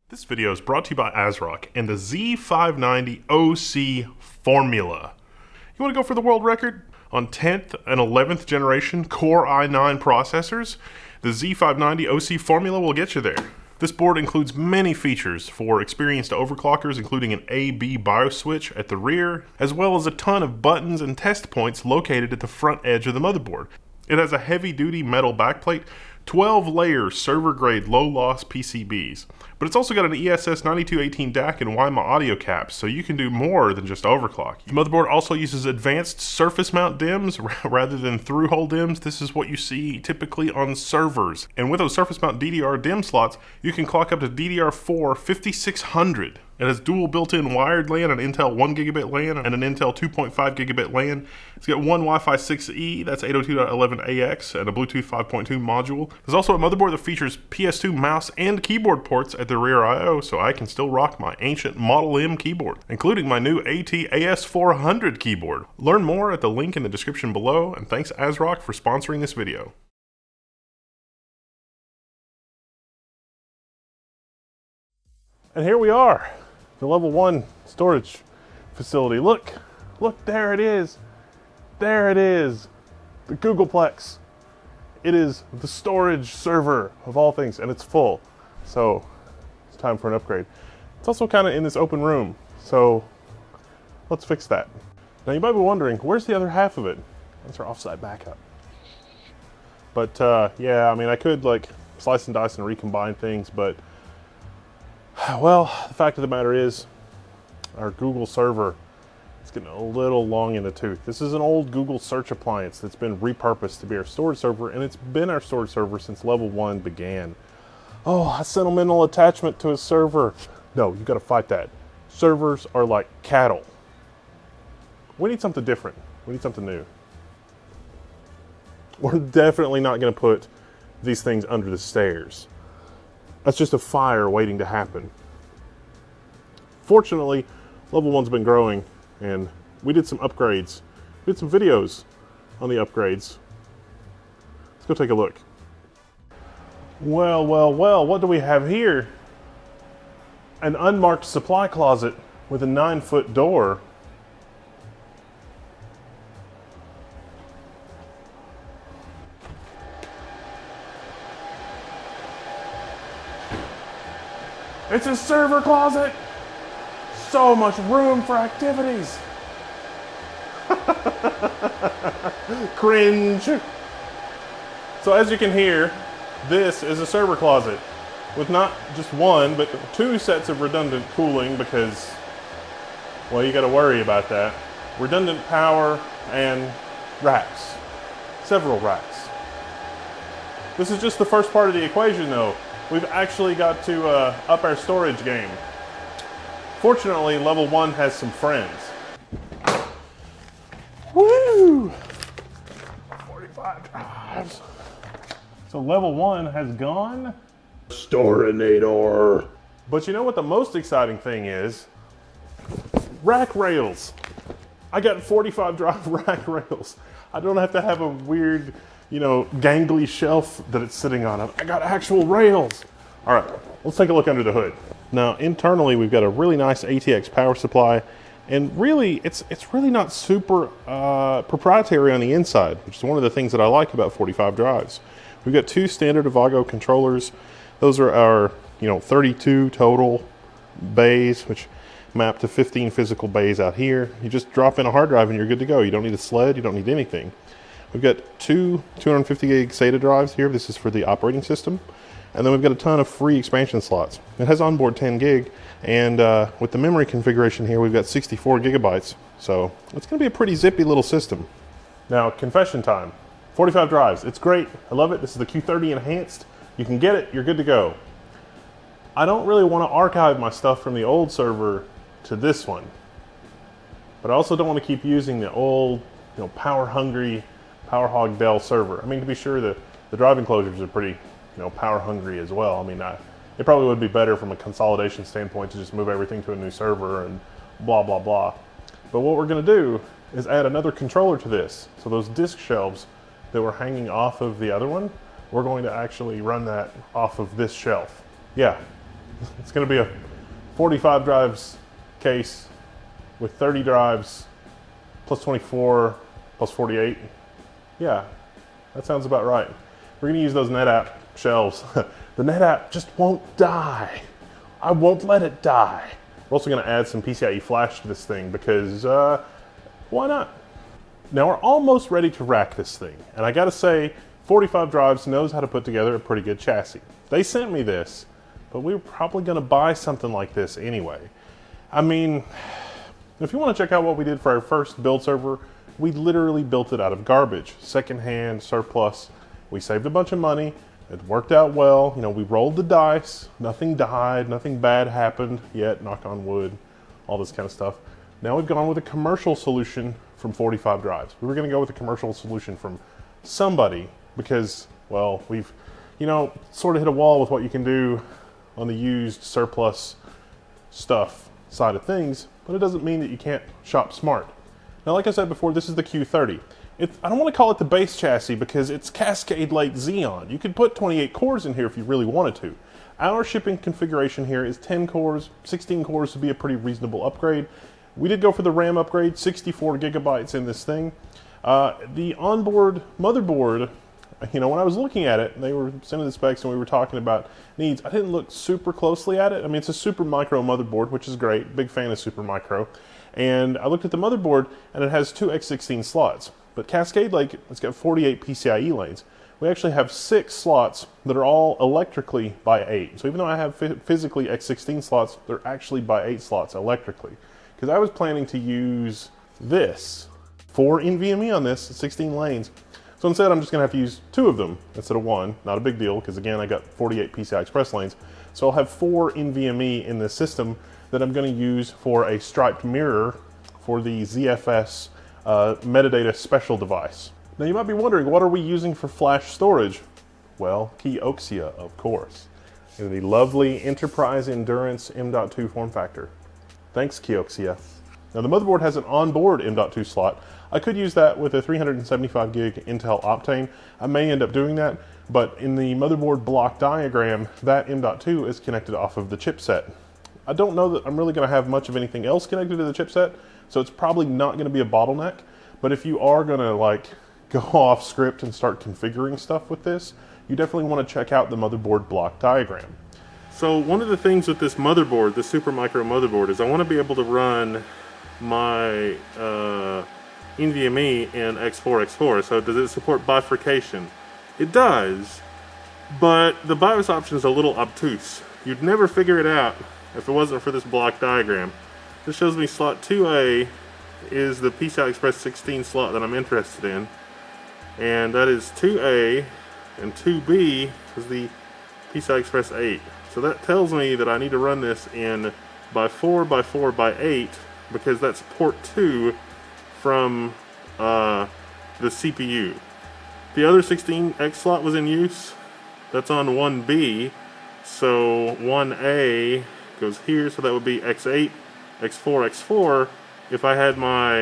This video is brought to you by Asrock and the Z590 OC formula. You want to go for the world record? On 10th and 11th generation Core i9 processors, the Z590 OC formula will get you there. This board includes many features for experienced overclockers, including an A/B BIOS switch at the rear, as well as a ton of buttons and test points located at the front edge of the motherboard. It has a heavy-duty metal backplate, 12-layer server-grade low-loss PCBs, but it's also got an ESS 9218 DAC and WiMA audio caps, so you can do more than just overclock. The motherboard also uses advanced surface mount DIMMs rather than through-hole DIMMs. This is what you see typically on servers. And with those surface mount DDR DIMM slots, you can clock up to DDR4 5600. It has dual built-in wired LAN, an Intel 1GB LAN, and an Intel 2.5GB LAN. It's got one Wi-Fi 6E, that's 802.11ax, and a Bluetooth 5.2 module. There's also a motherboard that features PS2 mouse and keyboard ports at the rear I/O, so I can still rock my ancient Model M keyboard, including my new AT AS400 keyboard. Learn more at the link in the description below, and thanks Asrock for sponsoring this video. And here we are. The Level 1 storage facility. Look, there it is. There it is. The Googleplex. It is the storage server of all things, and it's full. So it's time for an upgrade. It's also kind of in this open room, so let's fix that. Now you might be wondering, where's the other half of it? That's our offsite backup. But yeah, I mean, I could like slice and dice and recombine things, but well, the fact of the matter is, our Google server is getting a little long in the tooth. This is an old Google search appliance that's been repurposed to be our storage server, and it's been our storage server since Level 1 began. Oh, a sentimental attachment to a server. No, you gotta fight that. Servers are like cattle. We need something different. We need something new. We're definitely not gonna put these things under the stairs. That's just a fire waiting to happen. Fortunately, Level 1's been growing, and we did some upgrades. We did some videos on the upgrades. Let's go take a look. Well, what do we have here? An unmarked supply closet with a 9-foot door. It's a server closet! So much room for activities! Cringe! So as you can hear, this is a server closet with not just one, but 2 sets of redundant cooling because, well, you gotta worry about that. Redundant power and racks. Several racks. This is just the first part of the equation though. We've actually got to up our storage game. Fortunately, Level 1 has some friends. Woo! 45 drives. So Level 1 has gone Storinator. But you know what the most exciting thing is? Rack rails. I got 45 drive rack rails. I don't have to have a weird, you know, gangly shelf that it's sitting on. I got actual rails. All right, let's take a look under the hood. Now, internally, we've got a really nice ATX power supply, and really, it's really not super proprietary on the inside, which is one of the things that I like about 45 drives. We've got 2 standard Avago controllers. Those are our, 32 total bays, which map to 15 physical bays out here. You just drop in a hard drive and you're good to go. You don't need a sled, you don't need anything. We've got 2 250 gig SATA drives here. This is for the operating system. And then we've got a ton of free expansion slots. It has onboard 10 gig, and with the memory configuration here, we've got 64 gigabytes. So it's gonna be a pretty zippy little system. Now, confession time. 45 drives, it's great, I love it. This is the Q30 Enhanced. You can get it, you're good to go. I don't really wanna archive my stuff from the old server to this one. But I also don't wanna keep using the old, power-hungry Power Hog Dell server. I mean, to be sure, the drive enclosures are pretty, power hungry as well. I mean, it probably would be better from a consolidation standpoint to just move everything to a new server and blah, blah, blah. But what we're gonna do is add another controller to this. So those disk shelves that were hanging off of the other one, we're going to actually run that off of this shelf. Yeah, It's going to be a 45 drives case with 30 drives plus 24 plus 48. Yeah, that sounds about right. We're going to use those NetApp shelves. The NetApp just won't die. I won't let it die. We're also going to add some PCIe flash to this thing because why not? Now we're almost ready to rack this thing. And I got to say, 45 Drives knows how to put together a pretty good chassis. They sent me this, but we were probably going to buy something like this anyway. I mean, if you want to check out what we did for our first build server, we literally built it out of garbage, secondhand, surplus. We saved a bunch of money. It worked out well. You know, we rolled the dice. Nothing died. Nothing bad happened yet, knock on wood, all this kind of stuff. Now we've gone with a commercial solution from 45 Drives. We were going to go with a commercial solution from somebody because, well, we've, you know, sort of hit a wall with what you can do on the used surplus stuff side of things, but it doesn't mean that you can't shop smart. Now, like I said before, this is the Q30. I don't want to call it the base chassis because it's Cascade Lake Xeon. You could put 28 cores in here if you really wanted to. Our shipping configuration here is 10 cores, 16 cores would be a pretty reasonable upgrade. We did go for the RAM upgrade, 64 gigabytes in this thing. The onboard motherboard, you know, when I was looking at it, they were sending the specs and we were talking about needs. I didn't look super closely at it. I mean, it's a super micro motherboard, which is great. Big fan of super micro. And I looked at the motherboard and it has 2 x16 slots. But Cascade Lake, it's got 48 PCIe lanes. We actually have 6 slots that are all electrically by 8. So even though I have physically x16 slots, they're actually by 8 slots electrically. Because I was planning to use this, 4 NVMe on this, 16 lanes. So instead I'm just going to have to use 2 of them instead of 1. Not a big deal, because again I got 48 PCI Express lanes. So I'll have 4 NVMe in this system that I'm going to use for a striped mirror for the ZFS metadata special device. Now you might be wondering, what are we using for flash storage? Well, Kioxia, of course, in the lovely Enterprise Endurance M.2 form factor. Thanks, Kioxia. Now the motherboard has an onboard M.2 slot. I could use that with a 375 gig Intel Optane. I may end up doing that, but in the motherboard block diagram, that M.2 is connected off of the chipset. I don't know that I'm really going to have much of anything else connected to the chipset, so it's probably not going to be a bottleneck. But if you are going to like go off script and start configuring stuff with this, you definitely want to check out the motherboard block diagram. So one of the things with this motherboard, the super micro motherboard, is I want to be able to run my NVMe in X4. So does it support bifurcation? It does, but the BIOS option is a little obtuse. You'd never figure it out if it wasn't for this block diagram. This shows me slot 2A is the PCI Express 16 slot that I'm interested in, and that is 2A, and 2B is the PCI Express 8. So that tells me that I need to run this in by 4 by 4 by 8 because that's port 2 from the CPU. The other 16X slot was in use. That's on 1B, so 1A goes here, so that would be X8, X4, X4 if I had my,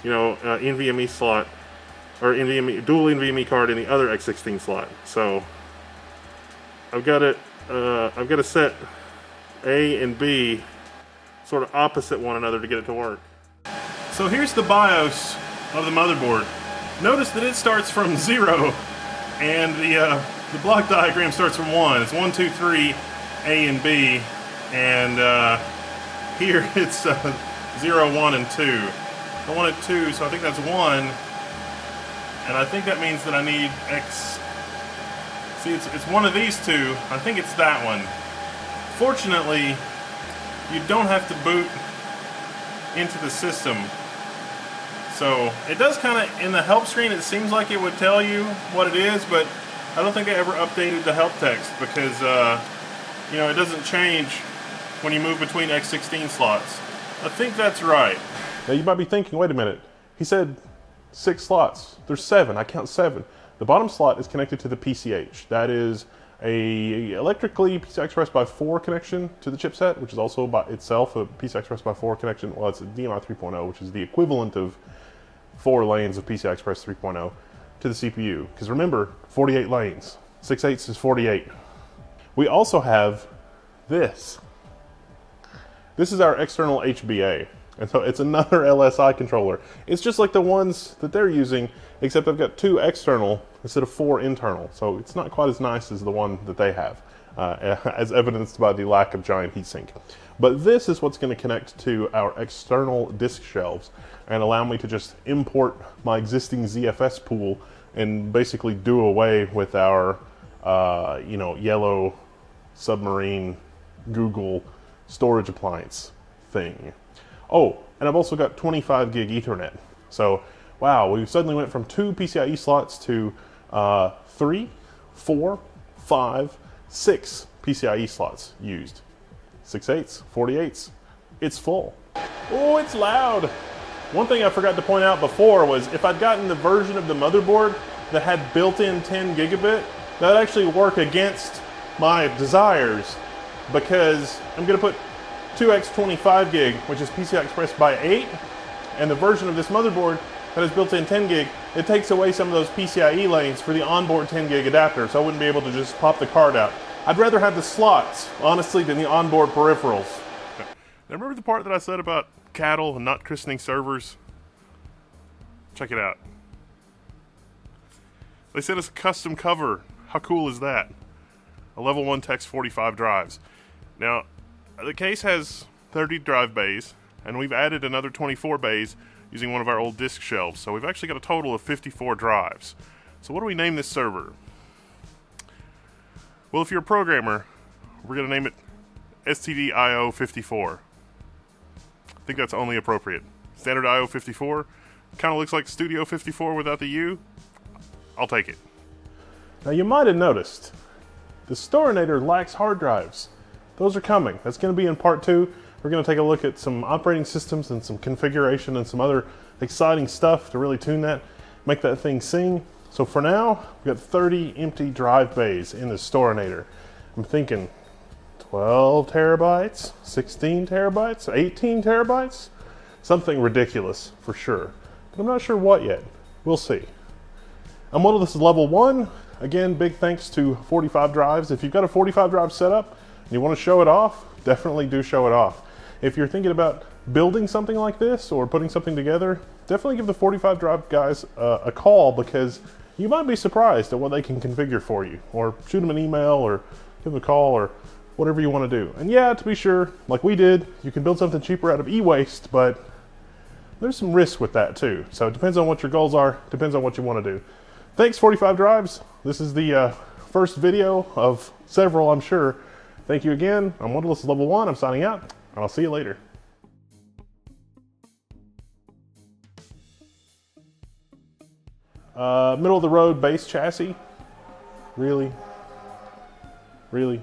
you know, NVMe slot or NVMe dual NVMe card in the other X16 slot. So I've got it. I've got to set A and B sort of opposite one another to get it to work. So here's the BIOS of the motherboard. Notice that it starts from 0, and the block diagram starts from 1. It's 1, 2, 3, A and B, and here it's 0, 1, and 2. I wanted 2, so I think that's 1, and I think that means that I need X. See, it's one of these two. I think it's that one. Fortunately, you don't have to boot into the system. So it does kind of, in the help screen, it seems like it would tell you what it is, but I don't think I ever updated the help text because, you know, it doesn't change when you move between X16 slots. I think that's right. Now you might be thinking, wait a minute, he said 6 slots. There's 7, I count 7. The bottom slot is connected to the PCH. That is a electrically PCI Express by 4 connection to the chipset, which is also by itself a PCI Express by 4 connection. Well, it's a DMI 3.0, which is the equivalent of 4 lanes of PCI Express 3.0 to the CPU. Because remember, 48 lanes. 6/8 is 48. We also have This is our external HBA. And so it's another LSI controller. It's just like the ones that they're using, except I've got 2 external instead of 4 internal. So it's not quite as nice as the one that they have, as evidenced by the lack of giant heatsink. But this is what's going to connect to our external disk shelves and allow me to just import my existing ZFS pool and basically do away with our, yellow submarine Google storage appliance thing. Oh, and I've also got 25 gig Ethernet. So, wow, we suddenly went from 2 PCIe slots to 3, 4, 5, 6 PCIe slots used. 6/8s, 48s. It's full. Oh, it's loud. One thing I forgot to point out before was if I'd gotten the version of the motherboard that had built-in 10 gigabit, that would actually work against my desires, because I'm going to put 2x 25 gig, which is PCI Express by 8, and the version of this motherboard that is built in 10 gig, it takes away some of those PCIe lanes for the onboard 10 gig adapter, so I wouldn't be able to just pop the card out. I'd rather have the slots, honestly, than the onboard peripherals. Now remember the part that I said about cattle and not christening servers? Check it out. They sent us a custom cover. How cool is that? A Level 1 Text 45 drives. Now, the case has 30 drive bays, and we've added another 24 bays using one of our old disk shelves. So we've actually got a total of 54 drives. So what do we name this server? Well, if you're a programmer, we're going to name it stdio54. I think that's only appropriate. Standard IO54 kind of looks like Studio 54 without the U. I'll take it. Now you might have noticed, the Storinator lacks hard drives. Those are coming. That's going to be in part 2. We're going to take a look at some operating systems and some configuration and some other exciting stuff to really tune that, make that thing sing. So for now, we've got 30 empty drive bays in the Storinator. I'm thinking 12 terabytes, 16 terabytes, 18 terabytes? Something ridiculous for sure. But I'm not sure what yet. We'll see. I'm one of this is level 1. Again, big thanks to 45 drives. If you've got a 45 drive setup and you want to show it off, definitely do show it off. If you're thinking about building something like this or putting something together, definitely give the 45 drive guys a call, because you might be surprised at what they can configure for you. Or shoot them an email or give them a call or whatever you want to do. And yeah, to be sure, like we did, you can build something cheaper out of e-waste, but there's some risk with that too. So it depends on what your goals are, depends on what you want to do. Thanks 45 drives. This is the first video of several, I'm sure. Thank you again. I'm Wonderless Level 1. I'm signing out, and I'll see you later. Middle of the road base chassis. Really? Really?